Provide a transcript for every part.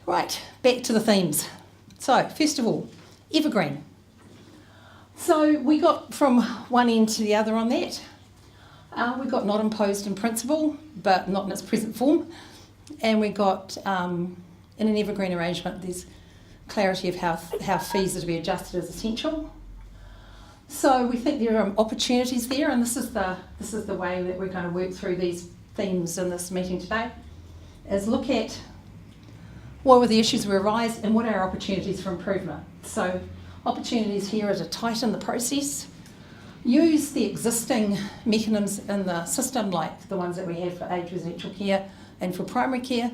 Right, back to the themes. So, first of all, evergreen. So we got from one end to the other on that. We got not imposed in principle, but not in its present form. And we got, in an evergreen arrangement, there's clarity of how fees are to be adjusted is essential. So we think there are opportunities there, and this is the way that we're going to work through these themes in this meeting today, is look at what were the issues that arise and what are our opportunities for improvement. So opportunities here are to tighten the process, use the existing mechanisms in the system like the ones that we have for aged residential care and for primary care,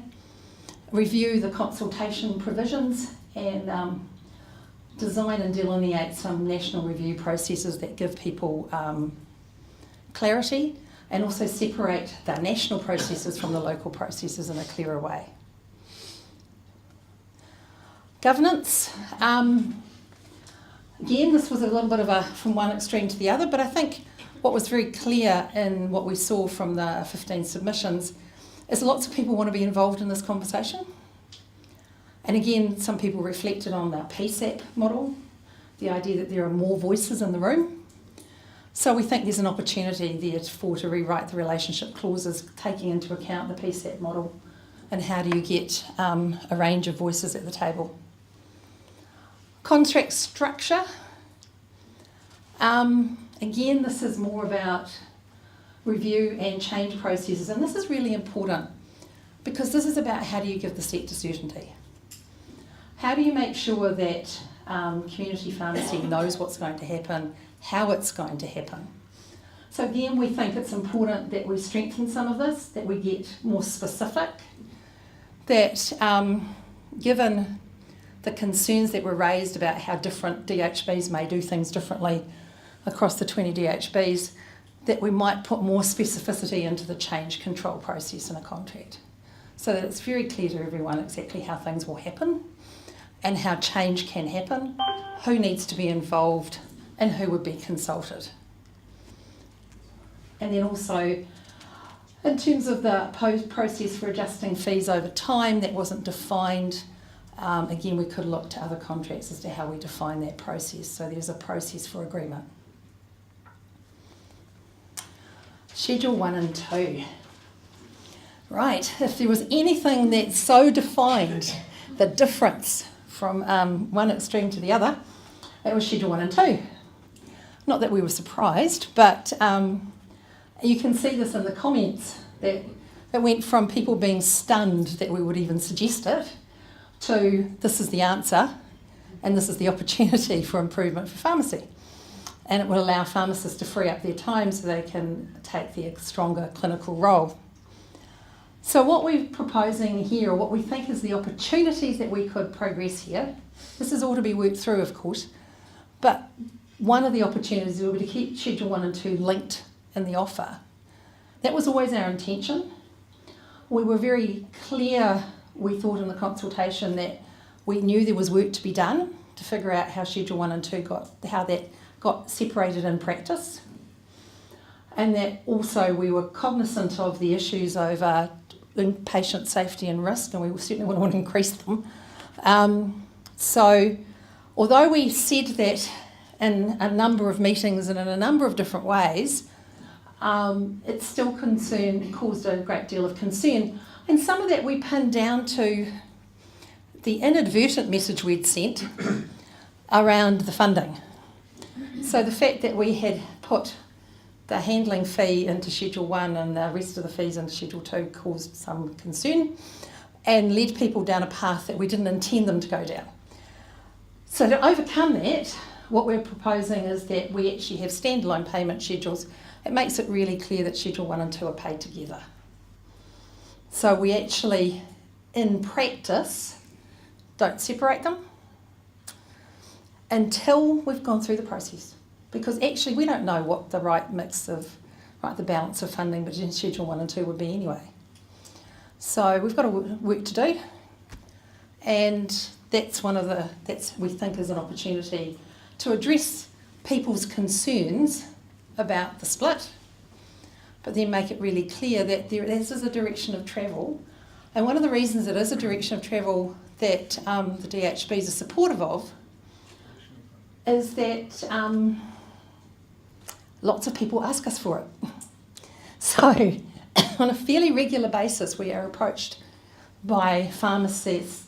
review the consultation provisions and design and delineate some national review processes that give people clarity, and also separate the national processes from the local processes in a clearer way. Governance. Again, this was a little bit of from one extreme to the other, but I think what was very clear in what we saw from the 15 submissions is lots of people want to be involved in this conversation. And again, some people reflected on the PSAP model, the idea that there are more voices in the room. So we think there's an opportunity there to rewrite the relationship clauses, taking into account the PSAP model and how do you get a range of voices at the table. Contract structure. Again, this is more about review and change processes, and this is really important because this is about how do you give the sector certainty. How do you make sure that community pharmacy knows what's going to happen, how it's going to happen? So again, we think it's important that we strengthen some of this, that we get more specific, that given the concerns that were raised about how different DHBs may do things differently across the 20 DHBs, that we might put more specificity into the change control process in a contract, so that it's very clear to everyone exactly how things will happen and how change can happen, who needs to be involved and who would be consulted. And then also, in terms of the process for adjusting fees over time, that wasn't defined. Again, we could look to other contracts as to how we define that process. So there's a process for agreement. Schedule 1 and 2. Right, if there was anything that so defined the difference from one extreme to the other, it was Schedule 1 and 2. Not that we were surprised, but you can see this in the comments that it went from people being stunned that we would even suggest it to this is the answer and this is the opportunity for improvement for pharmacy. And it will allow pharmacists to free up their time so they can take their stronger clinical role. So what we're proposing here, or what we think is the opportunities that we could progress here, this is all to be worked through, of course, but one of the opportunities will be to keep Schedule 1 and 2 linked in the offer. That was always our intention. We were very clear, we thought in the consultation, that we knew there was work to be done to figure out how Schedule 1 and 2 got separated in practice, and that also we were cognisant of the issues over patient safety and risk, and we certainly wouldn't want to increase them. So although we said that in a number of meetings and in a number of different ways, it still caused a great deal of concern. And some of that we pinned down to the inadvertent message we'd sent around the funding. So the fact that we had put the handling fee into Schedule 1 and the rest of the fees into Schedule 2 caused some concern and led people down a path that we didn't intend them to go down. So to overcome that, what we're proposing is that we actually have standalone payment schedules. It makes it really clear that Schedule 1 and 2 are paid together. So we actually, in practice, don't separate them until we've gone through the process. Because actually we don't know what the right mix of, the balance of funding between Schedule 1 and 2 would be anyway. So we've got work to do, and that's we think is an opportunity to address people's concerns about the split, but then make it really clear that this is a direction of travel And one of the reasons it is a direction of travel that the DHBs are supportive of is that lots of people ask us for it. So on a fairly regular basis, we are approached by pharmacists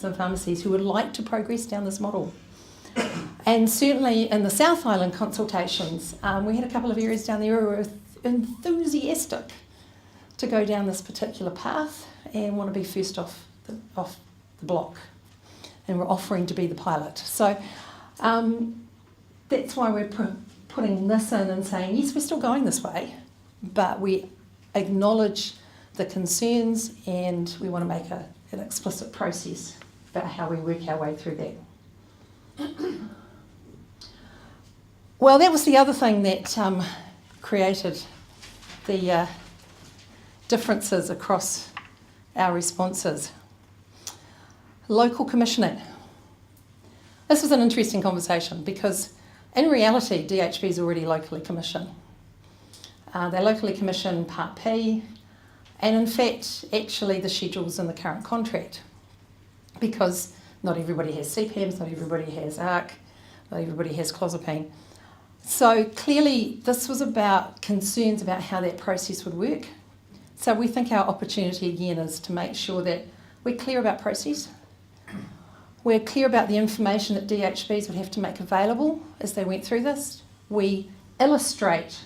and pharmacies who would like to progress down this model. And certainly in the South Island consultations, we had a couple of areas down there who were enthusiastic to go down this particular path and want to be first off the block. And we're offering to be the pilot. So that's why we're putting this in and saying, yes, we're still going this way, but we acknowledge the concerns and we want to make an explicit process about how we work our way through that. Well, that was the other thing that created the differences across our responses. Local commissioning. This was an interesting conversation because in reality, DHB is already locally commissioned. They're locally commissioned Part P, and in fact, actually the schedule's in the current contract because not everybody has CPAMs, not everybody has ARC, not everybody has clozapine. So clearly this was about concerns about how that process would work. So we think our opportunity again is to make sure that we're clear about process. We're clear about the information that DHBs would have to make available as they went through this. We illustrate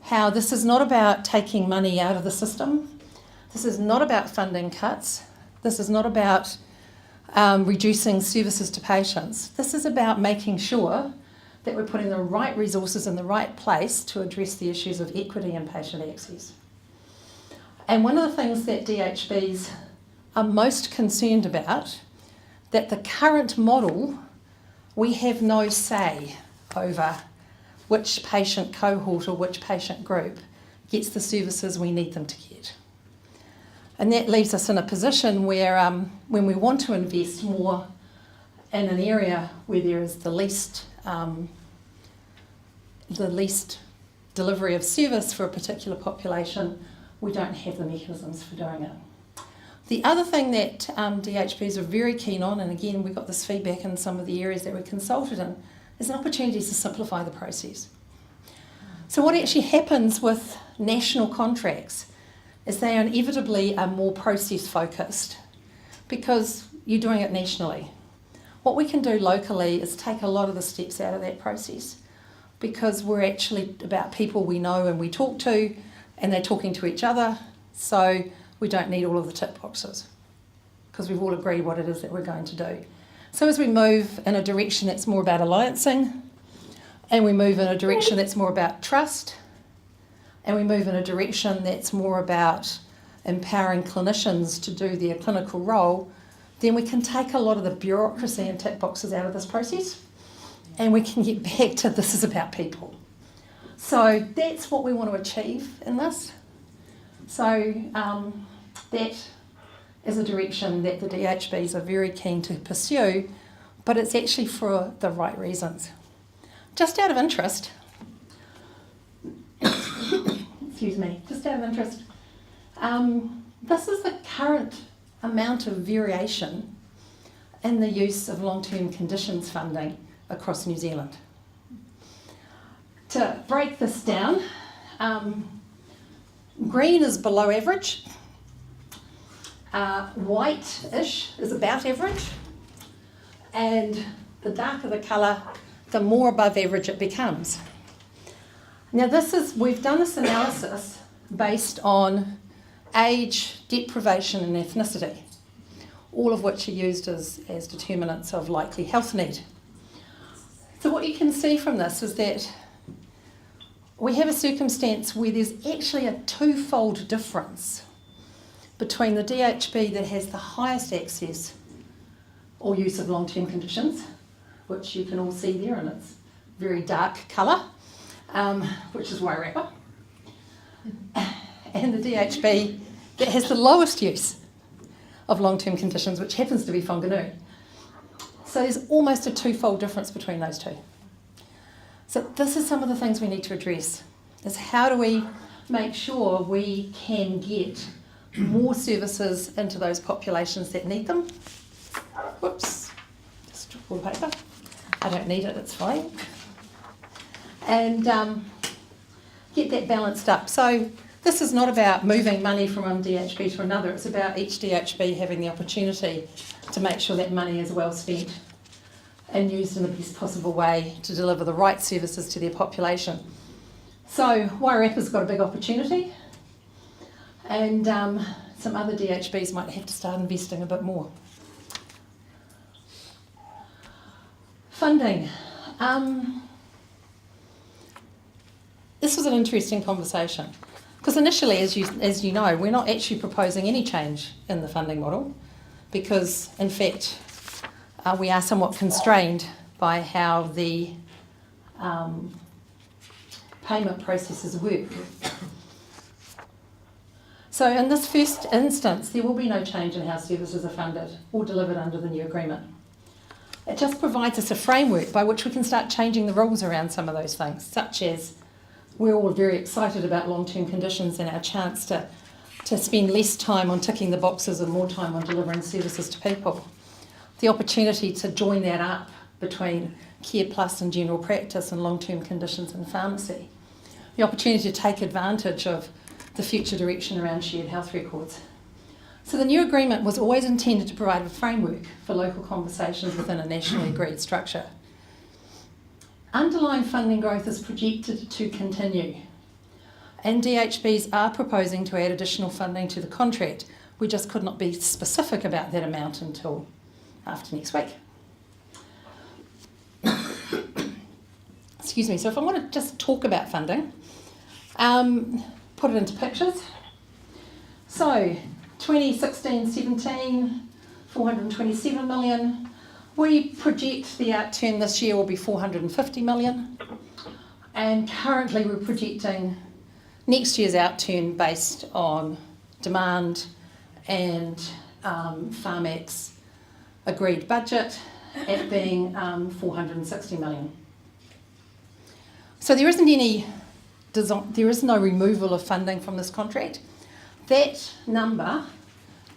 how this is not about taking money out of the system. This is not about funding cuts. This is not about reducing services to patients. This is about making sure that we're putting the right resources in the right place to address the issues of equity and patient access. And one of the things that DHBs are most concerned about, that the current model, we have no say over which patient cohort or which patient group gets the services we need them to get. And that leaves us in a position where when we want to invest more in an area where there is the least delivery of service for a particular population, we don't have the mechanisms for doing it. The other thing that DHBs are very keen on, and again we got this feedback in some of the areas that we consulted in, is an opportunity to simplify the process. So what actually happens with national contracts is they inevitably are more process focused because you're doing it nationally. What we can do locally is take a lot of the steps out of that process because we're actually about people we know and we talk to and they're talking to each other, so we don't need all of the tick boxes because we've all agreed what it is that we're going to do. So as we move in a direction that's more about alliancing, and we move in a direction that's more about trust, and we move in a direction that's more about empowering clinicians to do their clinical role, then we can take a lot of the bureaucracy and tick boxes out of this process, and we can get back to this is about people. So that's what we want to achieve in this. So that is a direction that the DHBs are very keen to pursue, but it's actually for the right reasons. Just out of interest, excuse me, just out of interest, this is the current amount of variation in the use of long-term conditions funding across New Zealand. To break this down, green is below average, white-ish is about average, and the darker the colour, the more above average it becomes. Now we've done this analysis based on age, deprivation and ethnicity, all of which are used as determinants of likely health need. So what you can see from this is that we have a circumstance where there's actually a twofold difference between the DHB that has the highest access or use of long-term conditions, which you can all see there in its very dark colour, which is Wairarapa, and the DHB that has the lowest use of long-term conditions, which happens to be Whanganui. So there's almost a twofold difference between those two. So this is some of the things we need to address, is how do we make sure we can get more services into those populations that need them. Whoops, just took all the paper. I don't need it, it's fine. And get that balanced up. So this is not about moving money from one DHB to another, it's about each DHB having the opportunity to make sure that money is well spent and used in the best possible way to deliver the right services to their population. So Wairarappa's got a big opportunity, and some other DHBs might have to start investing a bit more. Funding. This was an interesting conversation because initially, as you know, we're not actually proposing any change in the funding model because, in fact, we are somewhat constrained by how the payment processes work. So in this first instance, there will be no change in how services are funded or delivered under the new agreement. It just provides us a framework by which we can start changing the rules around some of those things, such as we're all very excited about long-term conditions and our chance to spend less time on ticking the boxes and more time on delivering services to people. The opportunity to join that up between Care Plus and general practice and long-term conditions in pharmacy. The opportunity to take advantage of the future direction around shared health records. So the new agreement was always intended to provide a framework for local conversations within a nationally agreed structure. Underlying funding growth is projected to continue, and DHBs are proposing to add additional funding to the contract. We just could not be specific about that amount until after next week. Excuse me, so if I want to just talk about funding, put it into pictures. So 2016-17, 427 million. We project the outturn this year will be 450 million. And currently we're projecting next year's outturn based on demand and Pharmac's agreed budget at being 460 million. So there is no removal of funding from this contract. That number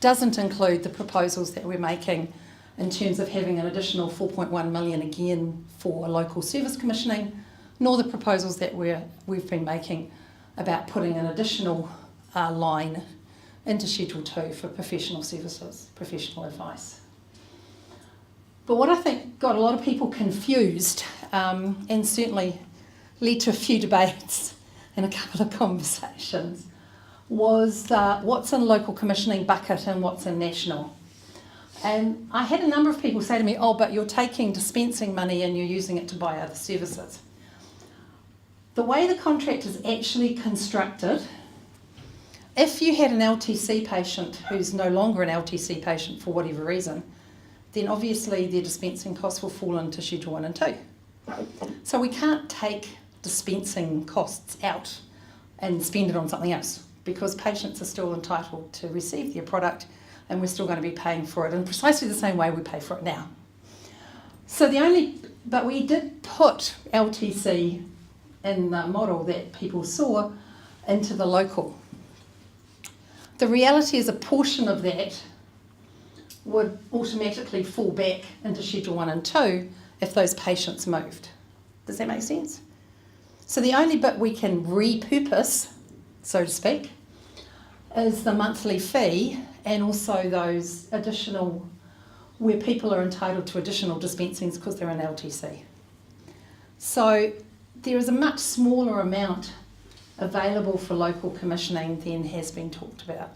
doesn't include the proposals that we're making in terms of having an additional 4.1 million again for local service commissioning, nor the proposals that we've been making about putting an additional line into Schedule 2 for professional services, professional advice. But what I think got a lot of people confused and certainly led to a few debates and a couple of conversations was what's in local commissioning bucket and what's in national. And I had a number of people say to me, oh, but you're taking dispensing money and you're using it to buy other services. The way the contract is actually constructed, if you had an LTC patient who's no longer an LTC patient for whatever reason, then obviously their dispensing costs will fall into Schedule 1 and 2. So we can't take dispensing costs out and spend it on something else because patients are still entitled to receive their product and we're still going to be paying for it in precisely the same way we pay for it now. So but we did put LTC in the model that people saw into the local. The reality is a portion of that would automatically fall back into Schedule 1 and 2 if those patients moved. Does that make sense? So the only bit we can repurpose, so to speak, is the monthly fee and also those additional, where people are entitled to additional dispensings because they're in LTC. So there is a much smaller amount available for local commissioning than has been talked about.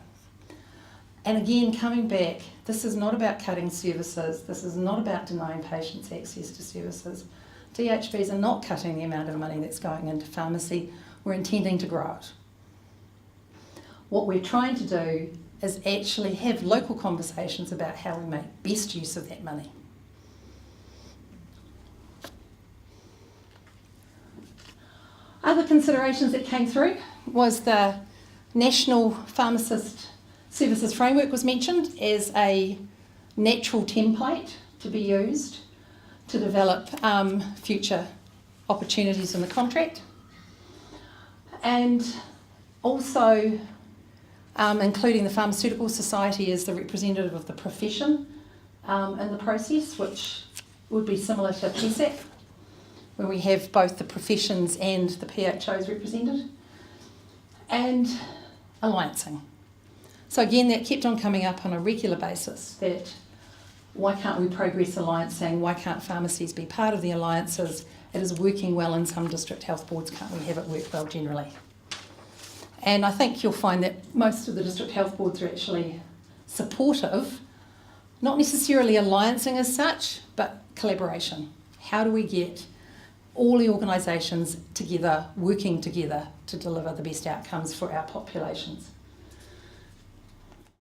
And again, coming back, this is not about cutting services, this is not about denying patients access to services. DHBs are not cutting the amount of money that's going into pharmacy, we're intending to grow it. What we're trying to do is actually have local conversations about how we make best use of that money. Other considerations that came through was the National Pharmacist Services Framework was mentioned as a natural template to be used to develop future opportunities in the contract. And also including the Pharmaceutical Society as the representative of the profession in the process, which would be similar to PSAC, where we have both the professions and the PHOs represented, and alliancing. So again, that kept on coming up on a regular basis, that why can't we progress alliancing? Why can't pharmacies be part of the alliances? It is working well in some district health boards, can't we have it work well generally? And I think you'll find that most of the district health boards are actually supportive, not necessarily alliancing as such, but collaboration. How do we get all the organisations together, working together to deliver the best outcomes for our populations?